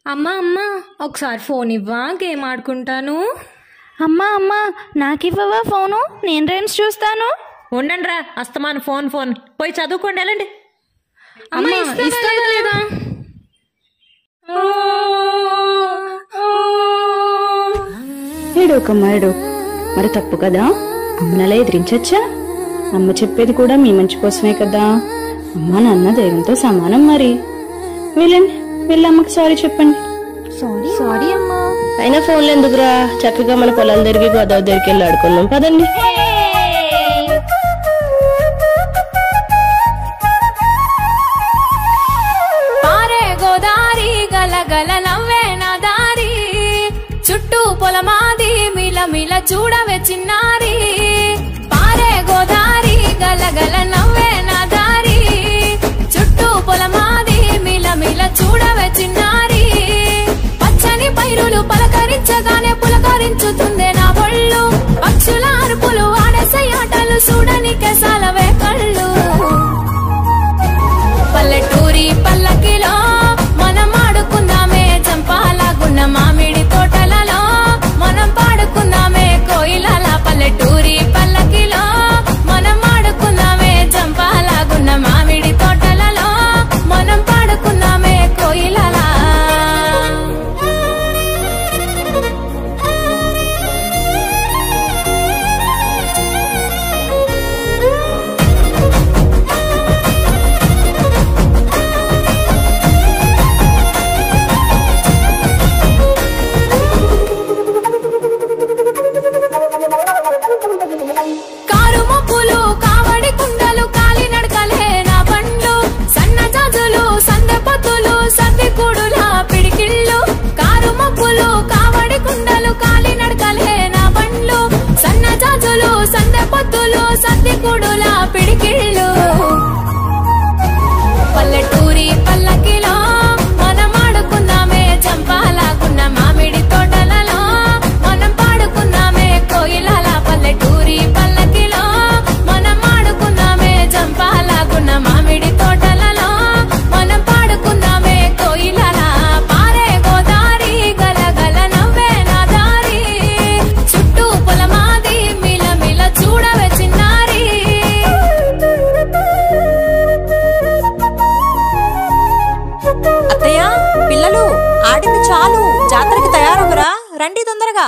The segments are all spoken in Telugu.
అమ్మా అమ్మా ఒకసారి ఫోన్ ఇవ్వా, గేమ్ ఆడుకుంటాను. అమ్మా అమ్మా నాకివ్వవా ఫోను, నేను రైమ్స్ చూస్తాను. ఉండండి రా, అస్తమాను ఫోన్ ఫోన్, పోయి చదువుకోండి వెళ్ళండి. అమ్మా ఇస్తావా లేదా? ఏడోకమ్మా ఏడో, మరి తప్పు కదా, అమ్మనలా ఎదిరించచ్చా? అమ్మ చెప్పేది కూడా మీ మంచి కోసమే కదా. అమ్మ నాన్న దైవంతో సమానం. మరి వెళ్ళండి, వెళ్ళి అమ్మకి సారీ చెప్పండి. సారీ అమ్మా. అయినా ఫోన్లు ఎందుకురా, చక్కగా మన పొలాల దగ్గరికి గోదావరి దగ్గరికి వెళ్ళి ఆడుకుందాం పదండి. పారే గోదారి గలగల నవ్వే నా దారి, చుట్టూ పొలమాది మిల మిల చూడవే చిన్నారి. పారే గోదారి గలగల నవ్వే నా దారి, చుట్టూ పొలమాది మిల మిల చూడవే చిన్నారి. పచ్చని పైరులు పలకరించగానే పులకరించుతుందే నా ఒళ్ళు, పక్షుల అరుపులు ఆడసే ఆటలు చూడని కెసాలవే కళ్ళు. పల్లెటూరి పల్లకిలో మనం ఆడుకుందామే చంపాలగున్న మామిడి తోటలలో, మనం పాడుకుందామే కోయిలల. పల్లెటూరి పల్లకిలో మనం ఆడుకుందామే చంపాలగున్న మామిడి తోటలలో, మనం పాడుకుందామే కోయిలల. కారు మొప్పులు కావడి కుండలు కాలి నడకలే నా బండ్లు, సన్న జాజులు సందె పొత్తులు సద్ది కూడుల పిడికిళ్ళు. కారు మొప్పులు కావడి కుండలు కాలి నడకలే నా బండ్లు, సన్న జాజులు సందె పొత్తులు సద్ది కూడుల పిడికిళ్ళు. పల్లెటూరి పల్లకిలో మనం ఆడుకుందామే చంపాలగున్న మామిడి తోటలలో, మనం పాడుకుందామే కోయిలల. పల్లెటూరి పల్లకిలో మనం ఆడుకుందామే చంపాలగున్న మామిడి తోటలలో, మనం పాడుకుందామే కోయిలల. పారే గోదారి గలగల నవ్వే నా దారి, చుట్టూ పొలమాది మిల మిల చూడవే చిన్నారి. అత్తయ్య, పిల్లలు ఆడింది చాలు, జాతరకి తయారవరా, రండి తొందరగా.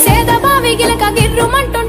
సేదబావి గిలక గిర్రుమంటూ